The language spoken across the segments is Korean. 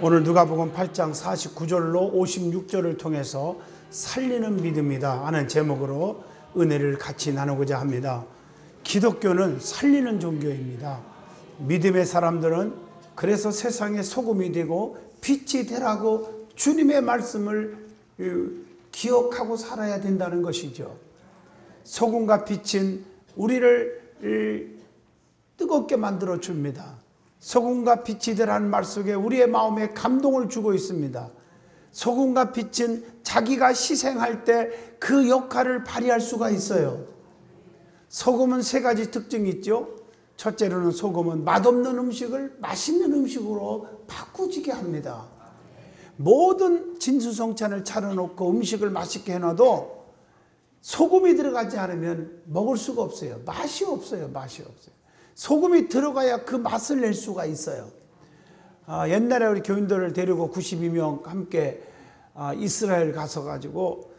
오늘 누가복음 8장 49절로 56절을 통해서 살리는 믿음이다 하는 제목으로 은혜를 같이 나누고자 합니다. 기독교는 살리는 종교입니다. 믿음의 사람들은 그래서 세상의 소금이 되고 빛이 되라고 주님의 말씀을 기억하고 살아야 된다는 것이죠. 소금과 빛은 우리를 뜨겁게 만들어 줍니다. 소금과 빛이 되라는 말 속에 우리의 마음에 감동을 주고 있습니다. 소금과 빛은 자기가 희생할 때 그 역할을 발휘할 수가 있어요. 소금은 세 가지 특징이 있죠. 첫째로는 소금은 맛없는 음식을 맛있는 음식으로 바꾸지게 합니다. 모든 진수성찬을 차려놓고 음식을 맛있게 해놔도 소금이 들어가지 않으면 먹을 수가 없어요. 맛이 없어요. 소금이 들어가야 그 맛을 낼 수가 있어요. 옛날에 우리 교인들을 데리고 92명 함께 이스라엘 가서 가지고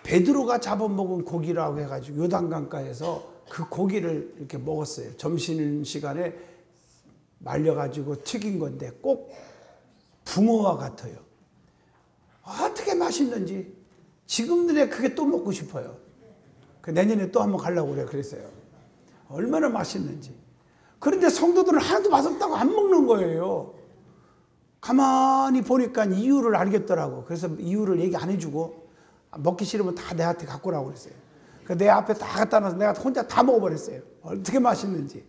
베드로가 잡아먹은 고기라고 해가지고 요단강가에서 그 고기를 이렇게 먹었어요. 점심시간에 말려가지고 튀긴 건데 꼭 붕어와 같아요. 어떻게 맛있는지 지금들에 그게 또 먹고 싶어요. 내년에 또 한번 가려고 그랬어요. 얼마나 맛있는지. 그런데 성도들은 하나도 맛없다고 안 먹는 거예요. 가만히 보니까 이유를 알겠더라고. 그래서 이유를 얘기 안 해주고 먹기 싫으면 다 내한테 갖고 오라고 그랬어요. 내 앞에 다 갖다 놔서 내가 혼자 다 먹어버렸어요. 어떻게 맛있는지.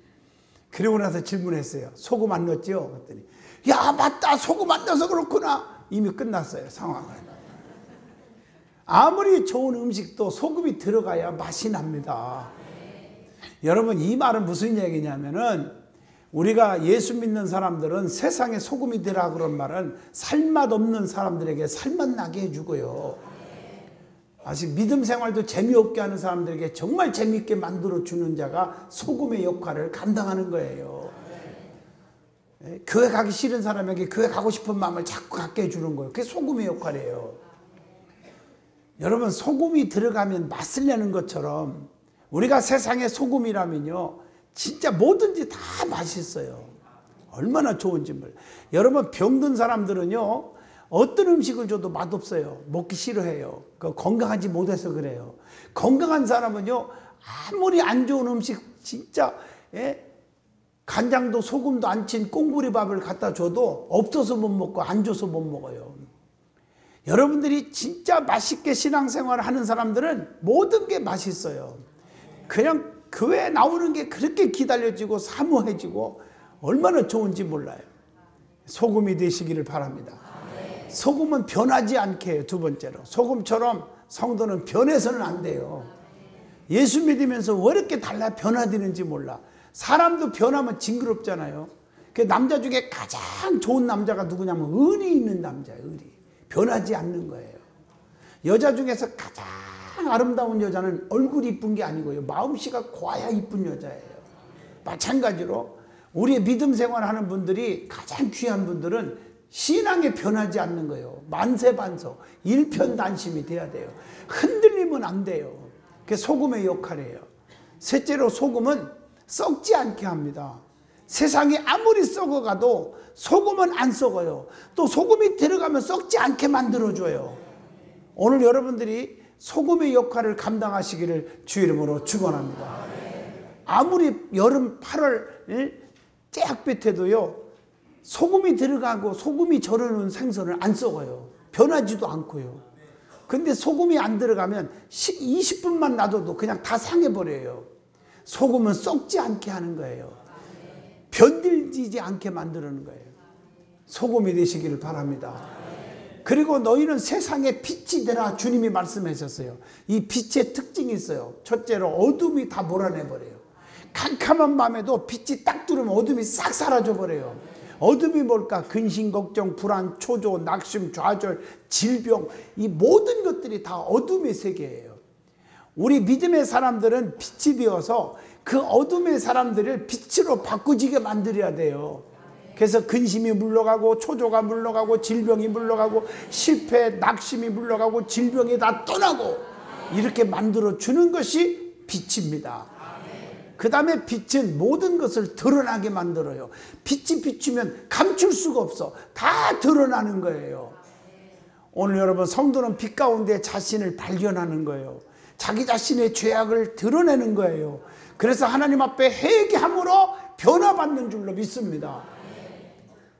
그러고 나서 질문했어요. 소금 안 넣었죠? 그랬더니 야 맞다, 소금 안 넣어서 그렇구나. 이미 끝났어요, 상황은. 아무리 좋은 음식도 소금이 들어가야 맛이 납니다. 여러분, 이 말은 무슨 얘기냐면은 우리가 예수 믿는 사람들은 세상에 소금이 되라 그런 말은 살맛 없는 사람들에게 살맛 나게 해주고요. 아직 믿음 생활도 재미없게 하는 사람들에게 정말 재미있게 만들어주는 자가 소금의 역할을 감당하는 거예요. 교회 가기 싫은 사람에게 교회 가고 싶은 마음을 자꾸 갖게 해주는 거예요. 그게 소금의 역할이에요. 여러분, 소금이 들어가면 맛을 내는 것처럼 우리가 세상의 소금이라면요 진짜 뭐든지 다 맛있어요. 얼마나 좋은지 몰라요. 여러분, 병든 사람들은요 어떤 음식을 줘도 맛없어요. 먹기 싫어해요. 건강하지 못해서 그래요. 건강한 사람은요 아무리 안 좋은 음식 진짜 간장도 소금도 안 친 꽁부리밥을 갖다 줘도 없어서 못 먹고 안 줘서 못 먹어요. 여러분들이 진짜 맛있게 신앙생활을 하는 사람들은 모든 게 맛있어요. 그냥 교회에 나오는 게 그렇게 기다려지고 사모해지고 얼마나 좋은지 몰라요. 소금이 되시기를 바랍니다. 소금은 변하지 않게 해요. 두 번째로, 소금처럼 성도는 변해서는 안 돼요. 예수 믿으면서 왜 이렇게 달라 변화되는지 몰라. 사람도 변하면 징그럽잖아요. 그 남자 중에 가장 좋은 남자가 누구냐면 의리 있는 남자예요. 의리. 변하지 않는 거예요. 여자 중에서 가장 아름다운 여자는 얼굴이 이쁜 게 아니고요 마음씨가 고와야 이쁜 여자예요. 마찬가지로 우리의 믿음 생활하는 분들이 가장 귀한 분들은 신앙에 변하지 않는 거예요. 만세반석, 일편단심이 돼야 돼요. 흔들리면 안 돼요. 그게 소금의 역할이에요. 셋째로, 소금은 썩지 않게 합니다. 세상이 아무리 썩어가도 소금은 안 썩어요. 또 소금이 들어가면 썩지 않게 만들어줘요. 오늘 여러분들이 소금의 역할을 감당하시기를 주 이름으로 축원합니다. 아무리 여름 8월 쬐약볕에도요 소금이 들어가고 소금이 절여놓은 생선을 안 썩어요. 변하지도 않고요. 근데 소금이 안 들어가면 20분만 놔둬도 그냥 다 상해버려요. 소금은 썩지 않게 하는 거예요. 변질되지 않게 만드는 거예요. 소금이 되시기를 바랍니다. 그리고 너희는 세상에 빛이 되라 주님이 말씀하셨어요. 이 빛의 특징이 있어요. 첫째로, 어둠이 다 몰아내버려요. 캄캄한 밤에도 빛이 딱 들어오면 어둠이 싹 사라져버려요. 어둠이 뭘까? 근심, 걱정, 불안, 초조, 낙심, 좌절, 질병, 이 모든 것들이 다 어둠의 세계예요. 우리 믿음의 사람들은 빛이 되어서 그 어둠의 사람들을 빛으로 바꾸지게 만들어야 돼요. 그래서 근심이 물러가고 초조가 물러가고 질병이 물러가고 실패, 낙심이 물러가고 질병이 다 떠나고 이렇게 만들어주는 것이 빛입니다. 그 다음에 빛은 모든 것을 드러나게 만들어요. 빛이 비추면 감출 수가 없어. 다 드러나는 거예요. 오늘 여러분, 성도는 빛 가운데 자신을 발견하는 거예요. 자기 자신의 죄악을 드러내는 거예요. 그래서 하나님 앞에 회개함으로 변화받는 줄로 믿습니다.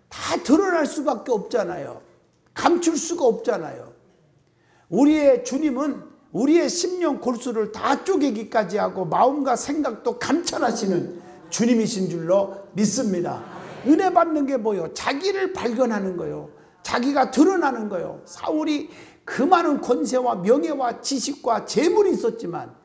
다 드러날 수밖에 없잖아요. 감출 수가 없잖아요. 우리의 주님은 우리의 심령 골수를 다 쪼개기까지 하고 마음과 생각도 감찰하시는 주님이신 줄로 믿습니다. 은혜 받는 게 뭐예요? 자기를 발견하는 거예요. 자기가 드러나는 거예요. 사울이 그 많은 권세와 명예와 지식과 재물이 있었지만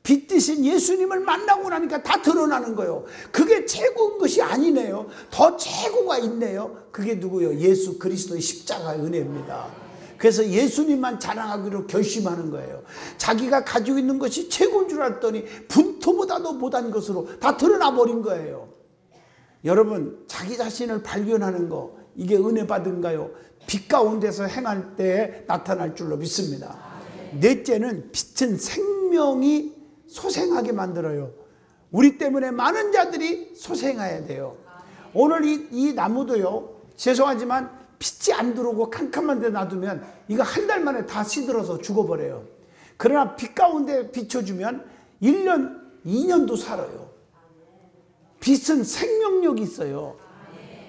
빛 대신 예수님을 만나고 나니까 다 드러나는 거예요. 그게 최고인 것이 아니네요. 더 최고가 있네요. 그게 누구예요? 예수 그리스도의 십자가의 은혜입니다. 그래서 예수님만 자랑하기로 결심하는 거예요. 자기가 가지고 있는 것이 최고인 줄 알았더니 분토보다도 못한 것으로 다 드러나 버린 거예요. 여러분, 자기 자신을 발견하는 거, 이게 은혜 받은가요? 빛 가운데서 행할 때 나타날 줄로 믿습니다. 넷째는 빛은 생명이 소생하게 만들어요. 우리 때문에 많은 자들이 소생해야 돼요. 오늘 이 나무도요, 죄송하지만 빛이 안 들어오고 캄캄한 데 놔두면 이거 한 달 만에 다 시들어서 죽어버려요. 그러나 빛 가운데 비춰주면 1년, 2년도 살아요. 빛은 생명력이 있어요.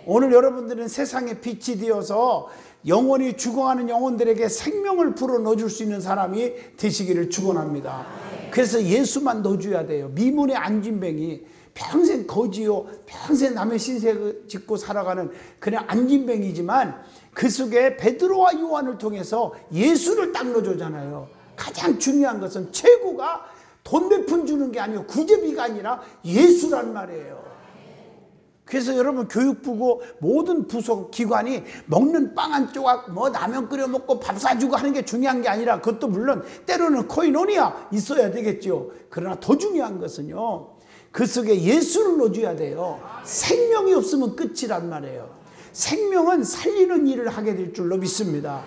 오늘 여러분들은 세상에 빛이 되어서 영원히 죽어가는 영혼들에게 생명을 불어 넣어줄 수 있는 사람이 되시기를 축원합니다. 그래서 예수만 넣어줘야 돼요. 미문의 안진뱅이, 평생 거지요, 평생 남의 신세 짓고 살아가는 그냥 안진뱅이지만 그 속에 베드로와 요한을 통해서 예수를 딱 넣어주잖아요. 가장 중요한 것은 최고가 돈 몇 푼 주는 게 아니고 구제비가 아니라 예수란 말이에요. 그래서 여러분, 교육부고 모든 부서 기관이 먹는 빵 한 조각 뭐 라면 끓여 먹고 밥 사주고 하는 게 중요한 게 아니라, 그것도 물론 때로는 코이노니아 있어야 되겠죠. 그러나 더 중요한 것은요, 그 속에 예수를 넣어줘야 돼요. 생명이 없으면 끝이란 말이에요. 생명은 살리는 일을 하게 될 줄로 믿습니다.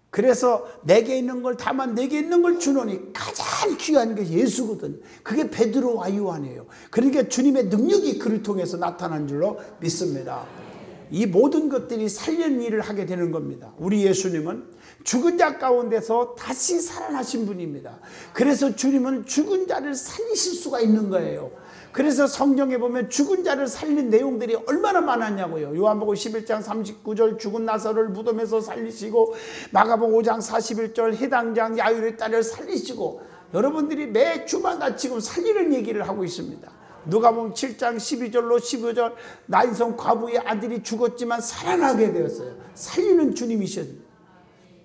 그래서 내게 있는 걸 다만 내게 있는 걸 주노니 가장 귀한 게 예수거든. 그게 베드로와 요한이에요. 그러니까 주님의 능력이 그를 통해서 나타난 줄로 믿습니다. 이 모든 것들이 살리는 일을 하게 되는 겁니다. 우리 예수님은 죽은 자 가운데서 다시 살아나신 분입니다. 그래서 주님은 죽은 자를 살리실 수가 있는 거예요. 그래서 성경에 보면 죽은 자를 살린 내용들이 얼마나 많았냐고요. 요한복음 11장 39절 죽은 나사로를 무덤에서 살리시고, 마가복음 5장 41절 해당장 야유의 딸을 살리시고, 여러분들이 매 주마다 지금 살리는 얘기를 하고 있습니다. 누가복음 7장 12절로 15절 나인성 과부의 아들이 죽었지만 살아나게 되었어요. 살리는 주님이셨습니다.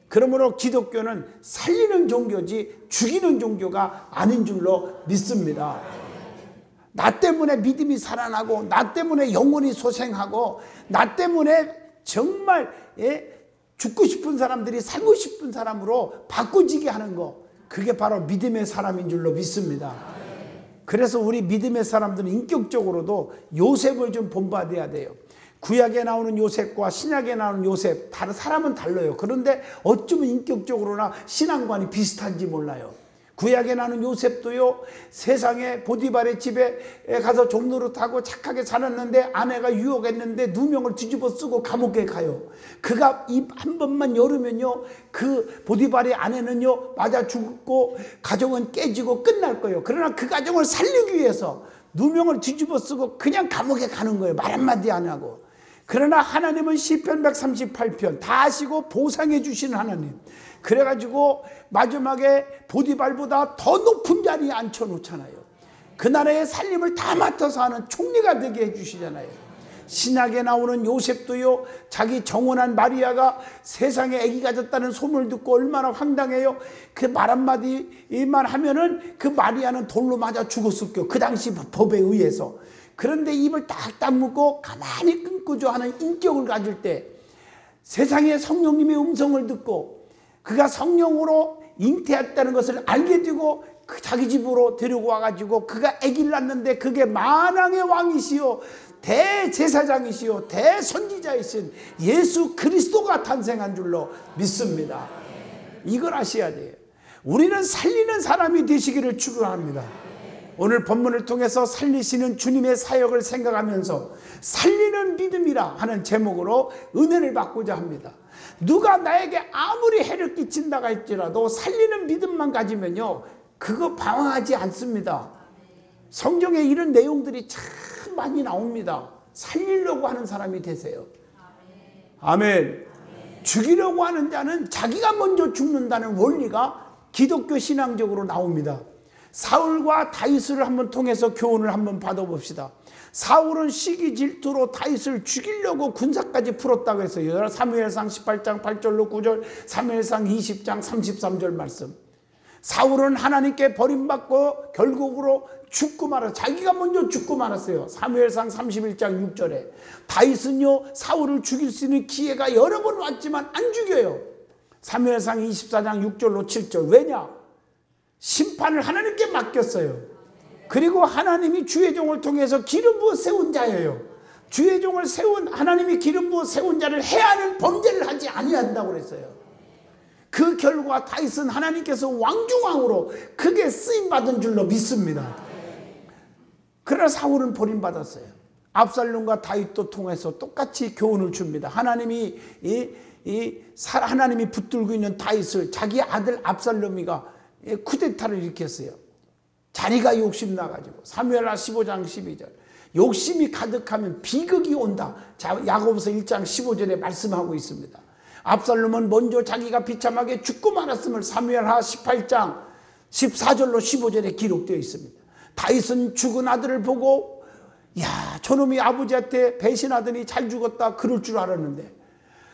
그러므로 기독교는 살리는 종교지 죽이는 종교가 아닌 줄로 믿습니다. 나 때문에 믿음이 살아나고, 나 때문에 영혼이 소생하고, 나 때문에 정말 죽고 싶은 사람들이 살고 싶은 사람으로 바꾸지게 하는 거, 그게 바로 믿음의 사람인 줄로 믿습니다. 그래서 우리 믿음의 사람들은 인격적으로도 요셉을 좀 본받아야 돼요. 구약에 나오는 요셉과 신약에 나오는 요셉, 다른 사람은 달라요. 그런데 어쩌면 인격적으로나 신앙관이 비슷한지 몰라요. 구약에 나오는 요셉도요, 세상에 보디발의 집에 가서 종노릇하고 착하게 살았는데 아내가 유혹했는데 누명을 뒤집어 쓰고 감옥에 가요. 그가 입 한 번만 열으면요, 그 보디발의 아내는요 맞아 죽고 가정은 깨지고 끝날 거예요. 그러나 그 가정을 살리기 위해서 누명을 뒤집어 쓰고 그냥 감옥에 가는 거예요. 말 한마디 안 하고. 그러나 하나님은 시편 138편 다 아시고 보상해 주시는 하나님. 그래가지고 마지막에 보디발보다 더 높은 자리에 앉혀놓잖아요. 그 나라의 살림을 다 맡아서 하는 총리가 되게 해주시잖아요. 신약에 나오는 요셉도요, 자기 정혼한 마리아가 세상에 아기 가졌다는 소문을 듣고 얼마나 황당해요. 그 말 한마디만 하면은 그 마리아는 돌로 맞아 죽었을 거예요. 그 당시 법에 의해서. 그런데 입을 딱 다물고 가만히 끊고자 하는 인격을 가질 때 세상에 성령님의 음성을 듣고 그가 성령으로 잉태했다는 것을 알게 되고 그 자기 집으로 데리고 와가지고 그가 아기를 낳는데 그게 만왕의 왕이시요 대제사장이시요 대선지자이신 예수 그리스도가 탄생한 줄로 믿습니다. 이걸 아셔야 돼요. 우리는 살리는 사람이 되시기를 축원합니다. 오늘 본문을 통해서 살리시는 주님의 사역을 생각하면서 살리는 믿음이라 하는 제목으로 은혜를 받고자 합니다. 누가 나에게 아무리 해를 끼친다가 할지라도 살리는 믿음만 가지면요, 그거 방황하지 않습니다. 성경에 이런 내용들이 참 많이 나옵니다. 살리려고 하는 사람이 되세요. 아멘. 죽이려고 하는 자는 자기가 먼저 죽는다는 원리가 기독교 신앙적으로 나옵니다. 사울과 다윗을 한번 통해서 교훈을 한번 받아봅시다. 사울은 시기 질투로 다윗을 죽이려고 군사까지 풀었다고 했어요. 사무엘상 18장 8절로 9절, 사무엘상 20장 33절 말씀. 사울은 하나님께 버림받고 결국으로 죽고 말았어요. 자기가 먼저 죽고 말았어요. 사무엘상 31장 6절에. 다윗은요, 사울을 죽일 수 있는 기회가 여러 번 왔지만 안 죽여요. 사무엘상 24장 6절로 7절. 왜냐? 심판을 하나님께 맡겼어요. 그리고 하나님이 주의 종을 통해서 기름 부어 세운 자예요. 주의 종을 세운, 하나님이 기름 부어 세운 자를 해하는 범죄를 하지 아니한다고 그랬어요. 그 결과 다윗은 하나님께서 왕중왕으로 크게 쓰임받은 줄로 믿습니다. 그러나 사울은 버림받았어요. 압살롬과 다윗도 통해서 똑같이 교훈을 줍니다. 하나님이 하나님이 붙들고 있는 다윗을 자기 아들 압살롬이가 쿠데타를 일으켰어요. 자리가 욕심나가지고. 사무엘하 15장 12절. 욕심이 가득하면 비극이 온다. 야고보서 1장 15절에 말씀하고 있습니다. 압살롬은 먼저 자기가 비참하게 죽고 말았음을 사무엘하 18장 14절로 15절에 기록되어 있습니다. 다윗은 죽은 아들을 보고, 야, 저놈이 아버지한테 배신하더니 잘 죽었다 그럴 줄 알았는데,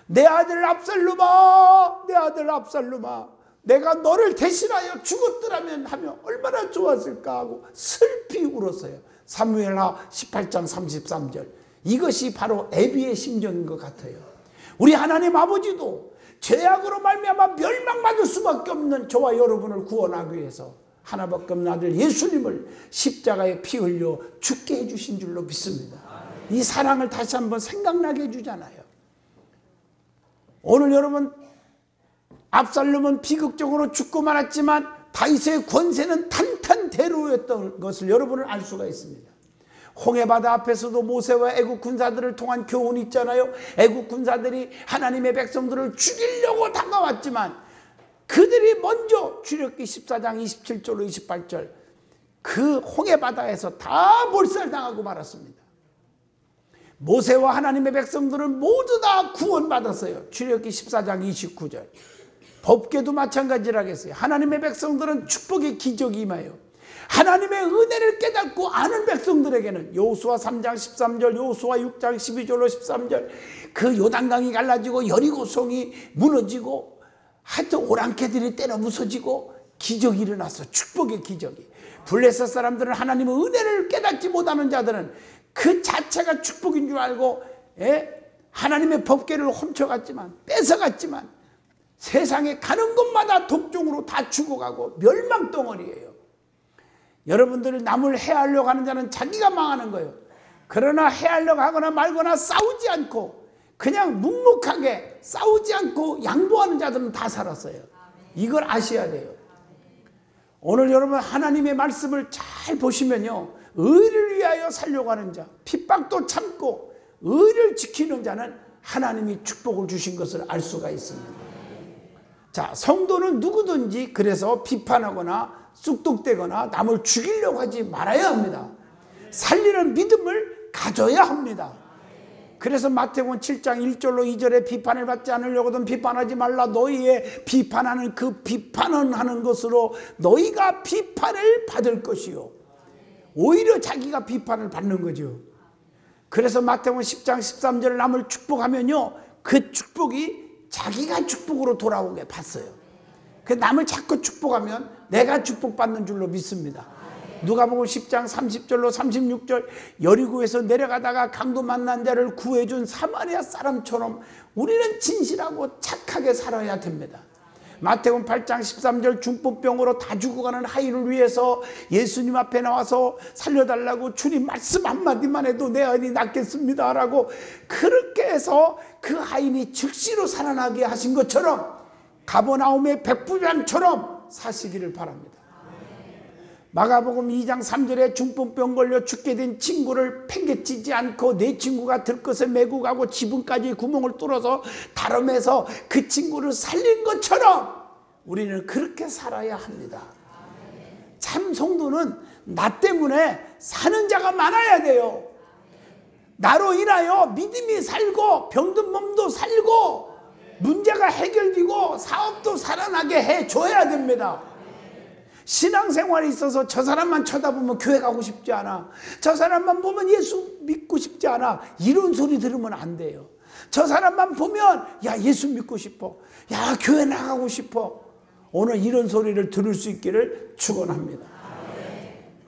내 아들 압살롬아, 내 아들 압살롬아, 내가 너를 대신하여 죽었더라면 하며 얼마나 좋았을까 하고 슬피 울었어요. 사무엘하 18장 33절. 이것이 바로 애비의 심정인 것 같아요. 우리 하나님 아버지도 죄악으로 말미암아 멸망받을 수밖에 없는 저와 여러분을 구원하기 위해서 하나밖에 없는 아들 예수님을 십자가에 피 흘려 죽게 해주신 줄로 믿습니다. 이 사랑을 다시 한번 생각나게 해주잖아요. 오늘 여러분, 압살롬은 비극적으로 죽고 말았지만 다윗의 권세는 탄탄대로였던 것을 여러분은 알 수가 있습니다. 홍해바다 앞에서도 모세와 애국 군사들을 통한 교훈이 있잖아요. 애국 군사들이 하나님의 백성들을 죽이려고 다가왔지만 그들이 먼저 출애굽기 14장 27절로 28절 그 홍해바다에서 다 몰살당하고 말았습니다. 모세와 하나님의 백성들은 모두 다 구원받았어요. 출애굽기 14장 29절. 법궤도 마찬가지라겠어요. 하나님의 백성들은 축복의 기적이 임하여 하나님의 은혜를 깨닫고 아는 백성들에게는 여호수아 3장 13절, 여호수아 6장 12절로 13절 그 요단강이 갈라지고 여리고성이 무너지고 하여튼 오랑캐들이 때려 부서지고 기적이 일어났어. 축복의 기적이. 블레셋 사람들은 하나님의 은혜를 깨닫지 못하는 자들은 그 자체가 축복인 줄 알고 하나님의 법궤를 훔쳐갔지만, 뺏어갔지만 세상에 가는 곳마다 독종으로 다 죽어가고 멸망덩어리예요. 여러분들을 남을 해하려고 하는 자는 자기가 망하는 거예요. 그러나 해하려고 하거나 말거나 싸우지 않고 그냥 묵묵하게 싸우지 않고 양보하는 자들은 다 살았어요. 이걸 아셔야 돼요. 오늘 여러분 하나님의 말씀을 잘 보시면요, 의를 위하여 살려고 하는 자, 핍박도 참고 의를 지키는 자는 하나님이 축복을 주신 것을 알 수가 있습니다. 자, 성도는 누구든지 그래서 비판하거나 쑥뚝대거나 남을 죽이려고 하지 말아야 합니다. 살리는 믿음을 가져야 합니다. 그래서 마태복음 7장 1절로 2절에 비판을 받지 않으려거든 비판하지 말라. 너희의 비판하는 그 비판은 하는 것으로 너희가 비판을 받을 것이요. 오히려 자기가 비판을 받는 거죠. 그래서 마태복음 10장 13절에 남을 축복하면요, 그 축복이 자기가 축복으로 돌아오게 봤어요. 그 남을 자꾸 축복하면 내가 축복받는 줄로 믿습니다. 누가복음 10장 30절로 36절 여리고에서 내려가다가 강도 만난 자를 구해준 사마리아 사람처럼 우리는 진실하고 착하게 살아야 됩니다. 마태복음 8장 13절 중풍병으로 다 죽어가는 하인을 위해서 예수님 앞에 나와서 살려달라고 주님 말씀 한마디만 해도 내 아이 낫겠습니다 라고 그렇게 해서 그 하인이 즉시로 살아나게 하신 것처럼 가버나움의 백부장처럼 사시기를 바랍니다. 마가복음 2장 3절에 중풍병 걸려 죽게 된 친구를 팽개치지 않고 내 친구가 들것에 메고 가고 지붕까지 구멍을 뚫어서 다름에서 그 친구를 살린 것처럼 우리는 그렇게 살아야 합니다. 참 성도는 나 때문에 사는 자가 많아야 돼요. 나로 인하여 믿음이 살고 병든 몸도 살고 문제가 해결되고 사업도 살아나게 해줘야 됩니다. 신앙생활에 있어서 저 사람만 쳐다보면 교회 가고 싶지 않아, 저 사람만 보면 예수 믿고 싶지 않아, 이런 소리 들으면 안 돼요. 저 사람만 보면 야 예수 믿고 싶어, 야 교회 나가고 싶어, 오늘 이런 소리를 들을 수 있기를 축원합니다.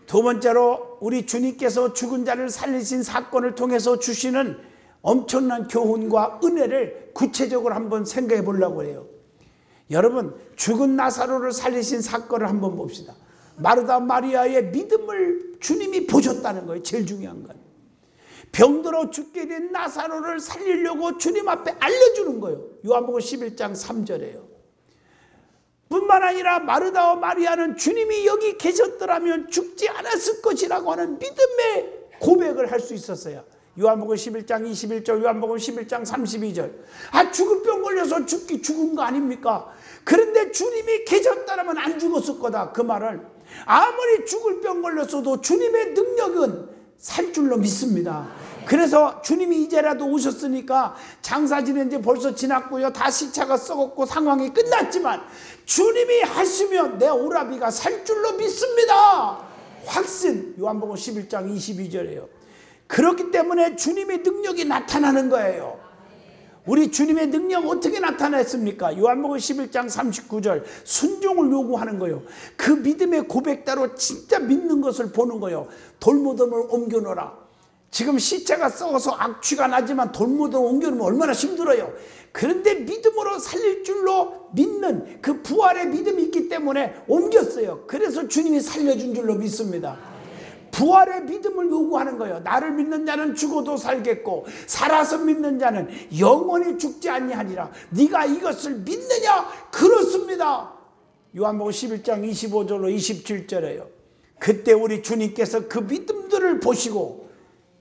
두 번째로 우리 주님께서 죽은 자를 살리신 사건을 통해서 주시는 엄청난 교훈과 은혜를 구체적으로 한번 생각해 보려고 해요. 여러분, 죽은 나사로를 살리신 사건을 한번 봅시다. 마르다 마리아의 믿음을 주님이 보셨다는 거예요. 제일 중요한 건 병들어 죽게 된 나사로를 살리려고 주님 앞에 알려주는 거예요. 요한복음 11장 3절에요. 뿐만 아니라 마르다와 마리아는 주님이 여기 계셨더라면 죽지 않았을 것이라고 하는 믿음의 고백을 할 수 있었어요. 요한복음 11장 21절, 요한복음 11장 32절. 아, 죽을 병 걸려서 죽은 거 아닙니까? 그런데 주님이 계셨다면 안 죽었을 거다. 그 말은 아무리 죽을 병 걸렸어도 주님의 능력은 살 줄로 믿습니다. 그래서 주님이 이제라도 오셨으니까 장사 지낸 지 벌써 지났고요, 다 시차가 썩었고 상황이 끝났지만 주님이 하시면 내 오라비가 살 줄로 믿습니다. 확신. 요한복음 11장 22절이에요. 그렇기 때문에 주님의 능력이 나타나는 거예요. 우리 주님의 능력 어떻게 나타났습니까? 요한복음 11장 39절 순종을 요구하는 거예요. 그 믿음의 고백대로 진짜 믿는 것을 보는 거예요. 돌무덤을 옮겨놓으라. 지금 시체가 썩어서 악취가 나지만 돌무덤을 옮겨놓으면 얼마나 힘들어요. 그런데 믿음으로 살릴 줄로 믿는 그 부활의 믿음이 있기 때문에 옮겼어요. 그래서 주님이 살려준 줄로 믿습니다. 부활의 믿음을 요구하는 거예요. 나를 믿는 자는 죽어도 살겠고 살아서 믿는 자는 영원히 죽지 아니하리라. 네가 이것을 믿느냐? 그렇습니다. 요한복음 11장 25절로 27절에요. 그때 우리 주님께서 그 믿음들을 보시고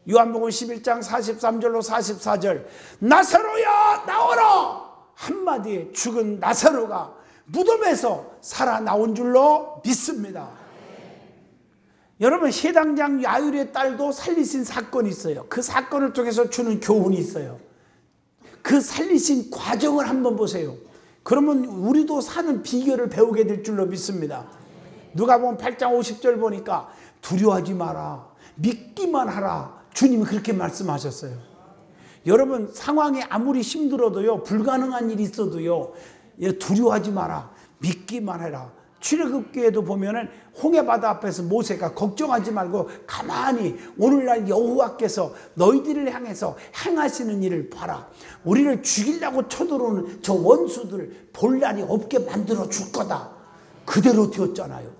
요한복음 11장 43절로 44절 나사로야 나오라 한마디에 죽은 나사로가 무덤에서 살아나온 줄로 믿습니다. 여러분, 해당장 야율의 딸도 살리신 사건이 있어요. 그 사건을 통해서 주는 교훈이 있어요. 그 살리신 과정을 한번 보세요. 그러면 우리도 사는 비결을 배우게 될 줄로 믿습니다. 누가복음 8장 50절 보니까 두려워하지 마라, 믿기만 하라, 주님이 그렇게 말씀하셨어요. 여러분, 상황이 아무리 힘들어도요, 불가능한 일이 있어도요, 두려워하지 마라, 믿기만 해라. 출애굽기에도 보면은 홍해바다 앞에서 모세가 걱정하지 말고 가만히 오늘날 여호와께서 너희들을 향해서 행하시는 일을 봐라. 우리를 죽이려고 쳐들어오는 저 원수들 볼 날이 없게 만들어 줄 거다. 그대로 되었잖아요.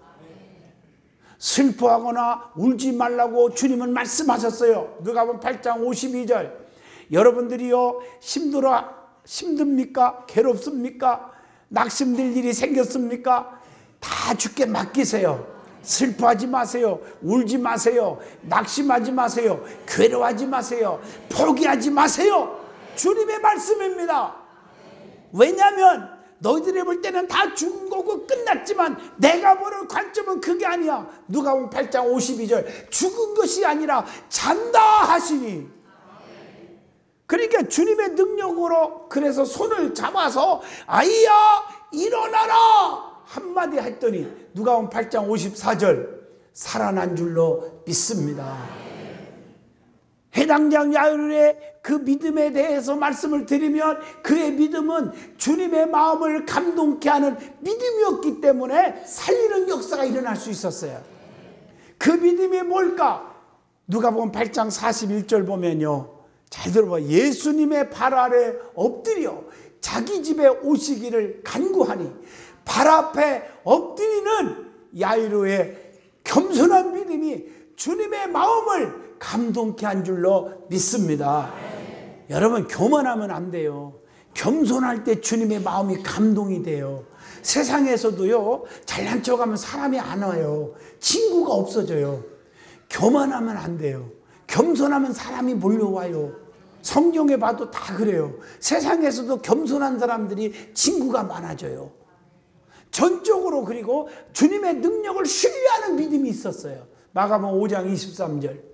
슬퍼하거나 울지 말라고 주님은 말씀하셨어요. 누가복음 8장 52절. 여러분들이요, 힘듭니까? 괴롭습니까? 낙심될 일이 생겼습니까? 다 주께 맡기세요. 슬퍼하지 마세요. 울지 마세요. 낙심하지 마세요. 괴로워하지 마세요. 포기하지 마세요. 주님의 말씀입니다. 왜냐하면 너희들이 볼 때는 다 죽은 거고 끝났지만 내가 보는 관점은 그게 아니야. 누가복음 8장 52절 죽은 것이 아니라 잔다 하시니. 그러니까 주님의 능력으로 그래서 손을 잡아서 아이야 일어나라 한마디 했더니 누가복음 8장 54절 살아난 줄로 믿습니다. 해당장 야율의 그 믿음에 대해서 말씀을 드리면 그의 믿음은 주님의 마음을 감동케 하는 믿음이었기 때문에 살리는 역사가 일어날 수 있었어요. 그 믿음이 뭘까? 누가복음 8장 41절 보면요, 잘 들어봐. 예수님의 발 아래 엎드려 자기 집에 오시기를 간구하니 발 앞에 엎드리는 야이로의 겸손한 믿음이 주님의 마음을 감동케 한 줄로 믿습니다. 여러분, 교만하면 안 돼요. 겸손할 때 주님의 마음이 감동이 돼요. 세상에서도요, 잘난 척하면 사람이 안 와요. 친구가 없어져요. 교만하면 안 돼요. 겸손하면 사람이 몰려와요. 성경에 봐도 다 그래요. 세상에서도 겸손한 사람들이 친구가 많아져요. 전적으로. 그리고 주님의 능력을 신뢰하는 믿음이 있었어요. 마가복음 5장 23절.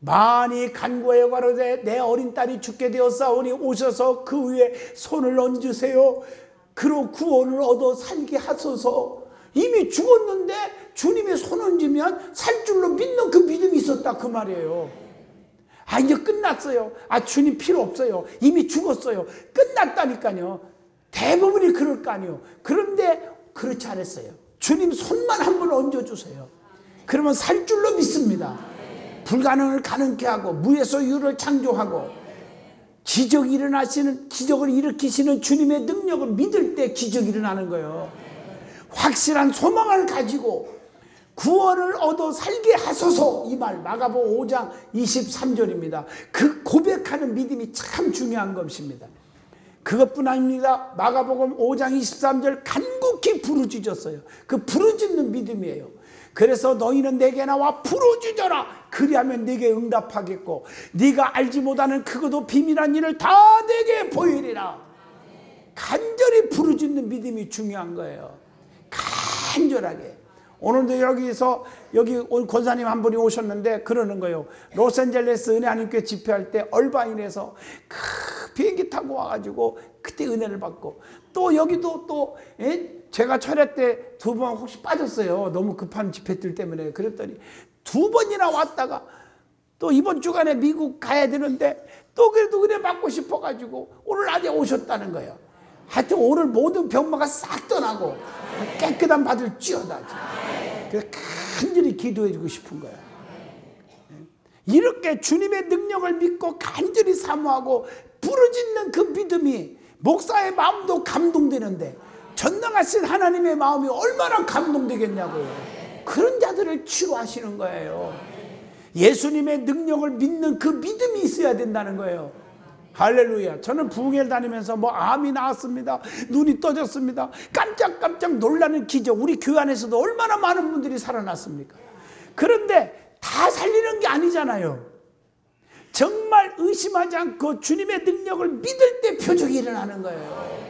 많이 간구하여 가로되 내 어린 딸이 죽게 되었사오니 오셔서 그 위에 손을 얹으세요. 그로 구원을 얻어 살게 하소서. 이미 죽었는데 주님의 손 얹으면 살 줄로 믿는 그 믿음이 있었다 그 말이에요. 아, 이제 끝났어요. 아, 주님 필요 없어요. 이미 죽었어요. 끝났다니까요. 대부분이 그럴 거 아니에요. 그런데 그렇지 않았어요. 주님 손만 한번 얹어주세요. 그러면 살 줄로 믿습니다. 불가능을 가능케 하고 무에서 유를 창조하고 기적이 일어나시는, 기적을 일으키시는 주님의 능력을 믿을 때 기적이 일어나는 거예요. 확실한 소망을 가지고 구원을 얻어 살게 하소서, 이 말 마가복음 5장 23절입니다. 그 고백하는 믿음이 참 중요한 것입니다. 그것뿐 아닙니다. 마가복음 5장 23절 간곡히 부르짖었어요. 그 부르짖는 믿음이에요. 그래서 너희는 내게 나와 부르짖어라. 그리하면 내게 응답하겠고 네가 알지 못하는 크고도 비밀한 일을 다 내게 보이리라. 간절히 부르짖는 믿음이 중요한 거예요. 간절하게. 오늘도 여기 권사님 한 분이 오셨는데 그러는 거예요. 로스앤젤레스 은혜 하나님교회 집회할 때 얼바인에서 그 비행기 타고 와가지고 그때 은혜를 받고, 또 여기도 또 제가 철회 때 2번 혹시 빠졌어요. 너무 급한 집회들 때문에. 그랬더니 2번이나 왔다가 또 이번 주간에 미국 가야 되는데 또 그래도 은혜 받고 싶어가지고 오늘 낮에 오셨다는 거예요. 하여튼 오늘 모든 병마가 싹 떠나고 깨끗한 받을 찌어다. 그래서 간절히 기도해주고 싶은 거예요. 이렇게 주님의 능력을 믿고 간절히 사모하고 부르짖는 그 믿음이 목사의 마음도 감동되는데 전능하신 하나님의 마음이 얼마나 감동되겠냐고요. 그런 자들을 치유하시는 거예요. 예수님의 능력을 믿는 그 믿음이 있어야 된다는 거예요. 할렐루야. 저는 부흥회를 다니면서 암이 나왔습니다. 눈이 떠졌습니다. 깜짝깜짝 놀라는 기적. 우리 교회 안에서도 얼마나 많은 분들이 살아났습니까? 그런데 다 살리는 게 아니잖아요. 정말 의심하지 않고 주님의 능력을 믿을 때 표적이 일어나는 거예요.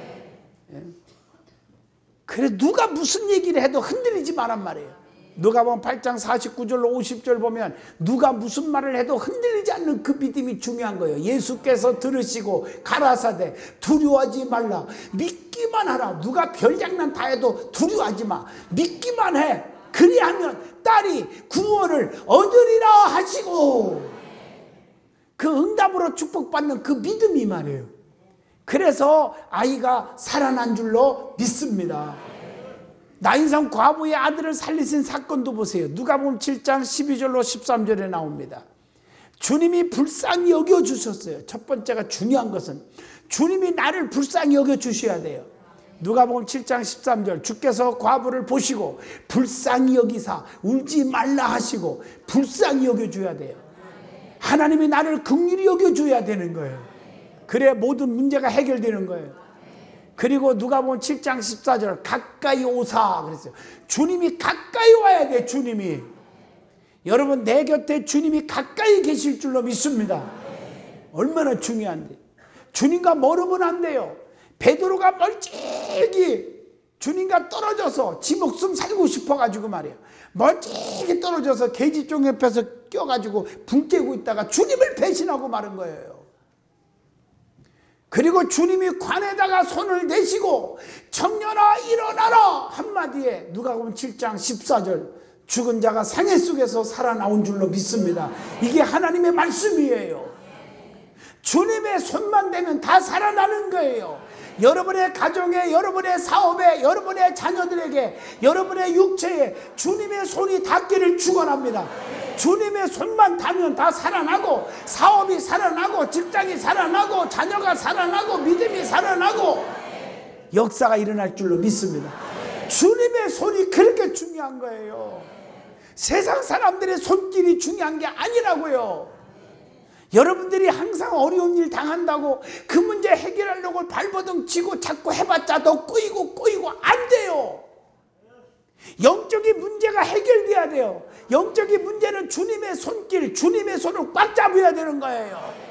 그래 누가 무슨 얘기를 해도 흔들리지 말란 말이에요. 누가복음 8장 49절로 50절 보면 누가 무슨 말을 해도 흔들리지 않는 그 믿음이 중요한 거예요. 예수께서 들으시고 가라사대 두려워하지 말라. 믿기만 하라. 누가 별장난 다 해도 두려워하지 마. 믿기만 해. 그리하면 딸이 구원을 얻으리라 하시고, 그 응답으로 축복받는 그 믿음이 말이에요. 그래서 아이가 살아난 줄로 믿습니다. 나인성 과부의 아들을 살리신 사건도 보세요. 누가복음 7장 12절로 13절에 나옵니다. 주님이 불쌍히 여겨주셨어요. 첫 번째가 중요한 것은 주님이 나를 불쌍히 여겨주셔야 돼요. 누가복음 7장 13절 주께서 과부를 보시고 불쌍히 여기사 울지 말라 하시고 불쌍히 여겨줘야 돼요. 하나님이 나를 긍휼히 여겨줘야 되는 거예요. 그래야 모든 문제가 해결되는 거예요. 그리고 누가복음 7장 14절 가까이 오사 그랬어요. 주님이 가까이 와야 돼. 주님이. 여러분 내 곁에 주님이 가까이 계실 줄로 믿습니다. 얼마나 중요한데. 주님과 멀으면 안 돼요. 베드로가 멀찍이 주님과 떨어져서 지 목숨 살고 싶어가지고 말이에요. 멀찍이 떨어져서 계집종 옆에서 껴가지고 불 떼고 있다가 주님을 배신하고 마른 거예요. 그리고 주님이 관에다가 손을 내시고 청년아 일어나라 한마디에 누가복음 7장 14절 죽은 자가 상해 속에서 살아나온 줄로 믿습니다. 이게 하나님의 말씀이에요. 주님의 손만 대면 다 살아나는 거예요. 여러분의 가정에, 여러분의 사업에, 여러분의 자녀들에게, 여러분의 육체에 주님의 손이 닿기를 축원합니다. 주님의 손만 닿으면 다 살아나고, 사업이 살아나고, 직장이 살아나고, 자녀가 살아나고, 믿음이 살아나고 역사가 일어날 줄로 믿습니다. 주님의 손이 그렇게 중요한 거예요. 세상 사람들의 손길이 중요한 게 아니라고요. 여러분들이 항상 어려운 일 당한다고 그 문제 해결하려고 발버둥 치고 자꾸 해봤자 더 꼬이고 안 돼요. 영적인 문제가 해결돼야 돼요. 영적인 문제는 주님의 손길, 주님의 손을 꽉 잡아야 되는 거예요.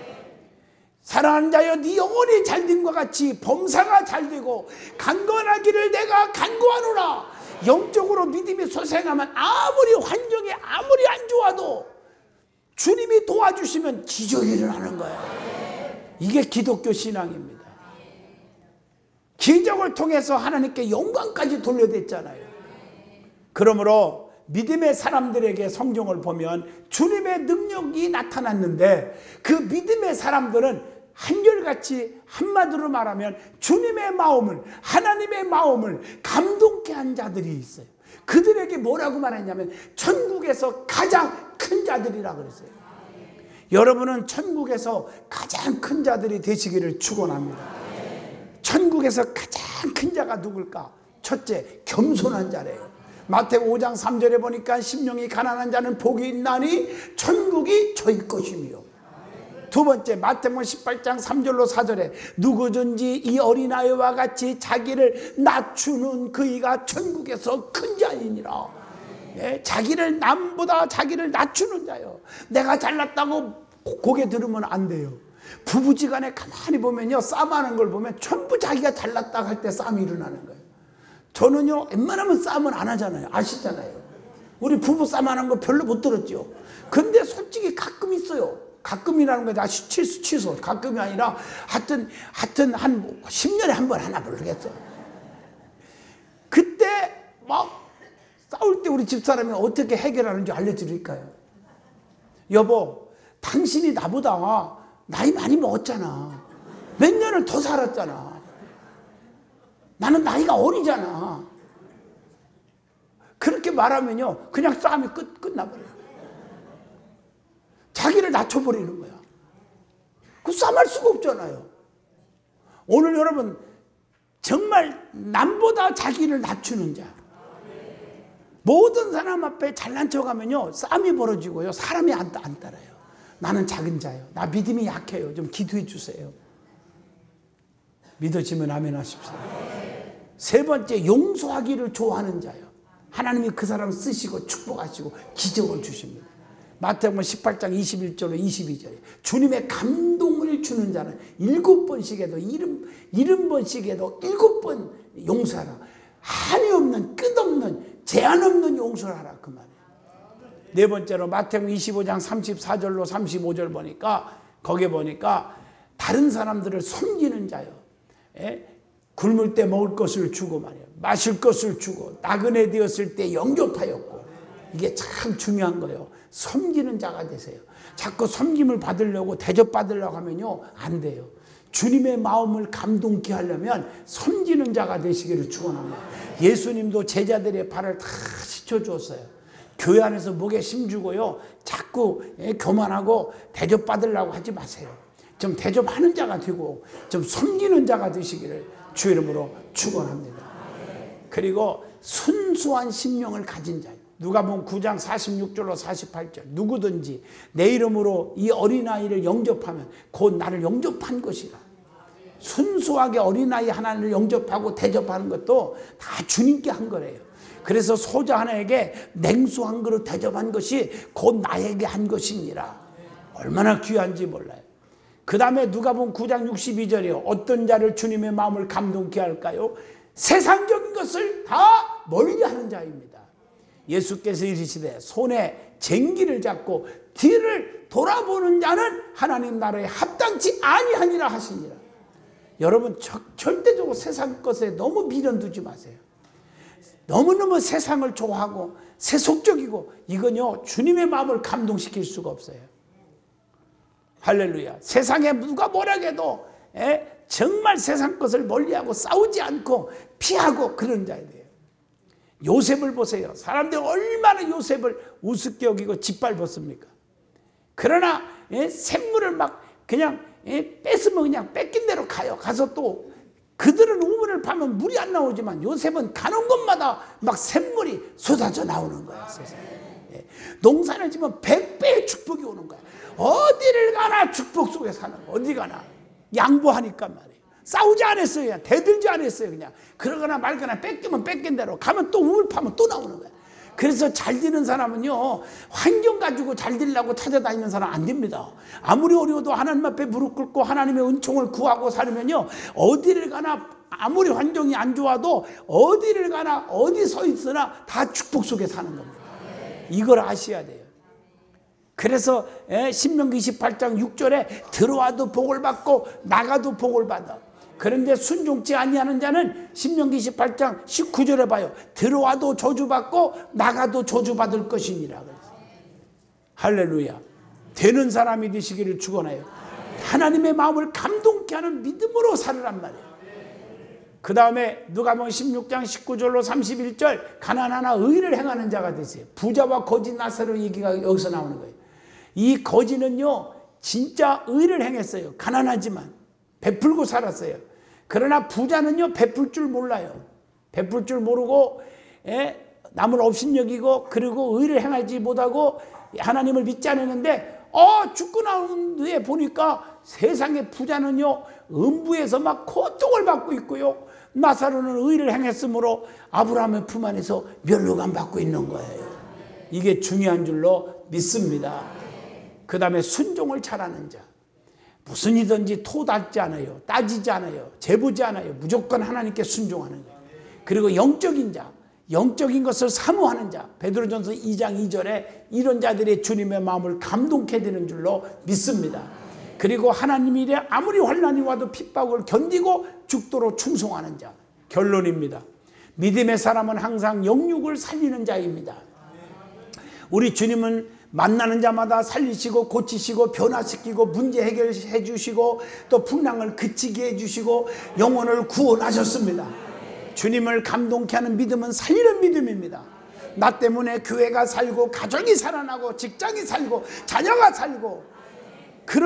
사랑하는 자여, 네 영혼이 잘됨과 같이 범사가 잘되고 강건하기를 내가 간구하노라. 영적으로 믿음이 소생하면 아무리 환경이 아무리 안 좋아도 주님이 도와주시면 기적이 일어나는 거예요. 이게 기독교 신앙입니다. 기적을 통해서 하나님께 영광까지 돌려댔잖아요. 그러므로 믿음의 사람들에게 성경을 보면 주님의 능력이 나타났는데 그 믿음의 사람들은 한결같이 한마디로 말하면 주님의 마음을, 하나님의 마음을 감동케 한 자들이 있어요. 그들에게 뭐라고 말했냐면 천국에서 가장 큰 자들이라 그랬어요. 여러분은 천국에서 가장 큰 자들이 되시기를 축원합니다. 천국에서 가장 큰 자가 누굴까? 첫째, 겸손한 자래요. 마태복음 5장 3절에 보니까 심령이 가난한 자는 복이 있나니 천국이 저희 것이며, 두 번째, 마태복음 18장 3절로 4절에 누구든지 이 어린아이와 같이 자기를 낮추는 그이가 천국에서 큰 자이니라. 예, 자기를 남보다 자기를 낮추는 자요. 내가 잘났다고 고개 들으면 안 돼요. 부부지간에 가만히 보면요, 싸움하는 걸 보면 전부 자기가 잘났다고 할 때 싸움이 일어나는 거예요. 저는요, 웬만하면 싸움은 안 하잖아요. 아시잖아요. 우리 부부 싸움하는 거 별로 못 들었죠. 근데 솔직히 가끔 있어요. 가끔이라는 거 다 취소. 가끔이 아니라 하여튼 한 10년에 한 번 하나 모르겠어. 그때 막 싸울 때 우리 집사람이 어떻게 해결하는지 알려드릴까요? 여보, 당신이 나보다 나이 많이 먹었잖아. 몇 년을 더 살았잖아. 나는 나이가 어리잖아. 그렇게 말하면요, 그냥 싸움이 끝나버려요. 자기를 낮춰버리는 거야. 그 싸움할 수가 없잖아요. 오늘 여러분, 정말 남보다 자기를 낮추는 자, 모든 사람 앞에 잘난 척하면요, 싸움이 벌어지고요, 사람이 안 따라요. 나는 작은 자예요. 나 믿음이 약해요. 좀 기도해 주세요. 믿어지면 아멘 하십시오. 세 번째, 용서하기를 좋아하는 자예요. 하나님이 그 사람 쓰시고 축복하시고 기적을 주십니다. 마태복음 18장 21절로 22절에 주님의 감동을 주는 자는 7번씩에도 70번씩에도 7번 용서하라. 한이 없는, 끝없는, 제한 없는 용서를 하라, 그 말이에요. 네 번째로 마태복음 25장 34절로 35절 보니까, 거기에 보니까 다른 사람들을 섬기는 자요. 굶을 때 먹을 것을 주고 말이에요. 마실 것을 주고 나그네 되었을 때 영접하였고, 이게 참 중요한 거예요. 섬기는 자가 되세요. 자꾸 섬김을 받으려고 대접받으려고 하면요, 안 돼요. 주님의 마음을 감동케 하려면 섬기는 자가 되시기를 축원합니다. 예수님도 제자들의 발을 다 씻어주었어요. 교회 안에서 목에 심주고요, 자꾸 교만하고 대접받으려고 하지 마세요. 좀 대접하는 자가 되고 좀 섬기는 자가 되시기를 주 이름으로 축원합니다. 그리고 순수한 심령을 가진 자예요. 누가복음 9장 46절로 48절, 누구든지 내 이름으로 이 어린아이를 영접하면 곧 나를 영접한 것이라. 순수하게 어린아이 하나를 영접하고 대접하는 것도 다 주님께 한 거래요. 그래서 소자 하나에게 냉수 한 그릇 대접한 것이 곧 나에게 한 것이니라. 얼마나 귀한지 몰라요. 그 다음에 누가복음 9장 62절이요. 어떤 자를 주님의 마음을 감동케 할까요? 세상적인 것을 다 멀리하는 자입니다. 예수께서 이르시되 손에 쟁기를 잡고 뒤를 돌아보는 자는 하나님 나라에 합당치 아니하니라 하시니라. 여러분, 절대적으로 세상 것에 너무 미련 두지 마세요. 너무너무 세상을 좋아하고 세속적이고 이건요, 주님의 마음을 감동시킬 수가 없어요. 할렐루야. 세상에 누가 뭐라 해도 정말 세상 것을 멀리하고 싸우지 않고 피하고 그런 자야 돼요. 요셉을 보세요. 사람들이 얼마나 요셉을 우습게 여기고 짓밟았습니까? 그러나 샘물을 막 그냥 뺏으면 그냥 뺏긴 대로 가요. 가서 또 그들은 우물을 파면 물이 안 나오지만 요셉은 가는 곳마다 막 샘물이 쏟아져 나오는 거예요. 돼. 농사를 지면 100배의 축복이 오는 거야. 어디를 가나 축복 속에 사는 거야. 어디 가나 양보하니까 말이에요. 싸우지 않았어요. 대들지 않았어요. 그냥 그러거나 말거나 뺏기면 뺏긴 대로 가면 또 우물 파면 또 나오는 거야. 그래서 잘 되는 사람은요, 환경 가지고 잘 되려고 찾아다니는 사람 안 됩니다. 아무리 어려워도 하나님 앞에 무릎 꿇고 하나님의 은총을 구하고 살면요, 어디를 가나 아무리 환경이 안 좋아도 어디를 가나 어디 서 있으나 다 축복 속에 사는 겁니다. 이걸 아셔야 돼요. 그래서 신명기 28장 6절에 들어와도 복을 받고 나가도 복을 받아. 그런데 순종치 아니하는 자는 신명기 18장 19절에 봐요. 들어와도 저주받고 나가도 저주받을 것이니라. 할렐루야. 되는 사람이 되시기를 축원해요. 하나님의 마음을 감동케 하는 믿음으로 살으란 말이에요. 그 다음에 누가복음 16장 19절로 31절 가난하나 의를 행하는 자가 되세요. 부자와 거지 나사로 얘기가 여기서 나오는 거예요. 이 거지는요 진짜 의를 행했어요. 가난하지만 베풀고 살았어요. 그러나 부자는요 베풀 줄 몰라요. 베풀 줄 모르고 남을 업신여기고 그리고 의를 행하지 못하고 하나님을 믿지 않았는데 죽고 나온 뒤에 보니까 세상의 부자는요 음부에서 막 고통을 받고 있고요. 나사로는 의를 행했으므로 아브라함의 품 안에서 면류관 받고 있는 거예요. 이게 중요한 줄로 믿습니다. 그 다음에 순종을 잘하는 자. 무슨 이든지 토닥지 않아요. 따지지 않아요. 재보지 않아요. 무조건 하나님께 순종하는 거예요. 그리고 영적인 자. 영적인 것을 사모하는 자. 베드로전서 2장 2절에 이런 자들의 주님의 마음을 감동케 되는 줄로 믿습니다. 그리고 하나님 일에 아무리 환난이 와도 핍박을 견디고 죽도록 충성하는 자. 결론입니다. 믿음의 사람은 항상 영육을 살리는 자입니다. 우리 주님은 만나는 자마다 살리시고 고치시고 변화시키고 문제 해결해 주시고 또 풍랑을 그치게 해주시고 영혼을 구원하셨습니다. 주님을 감동케 하는 믿음은 살리는 믿음입니다. 나 때문에 교회가 살고 가정이 살아나고 직장이 살고 자녀가 살고 그런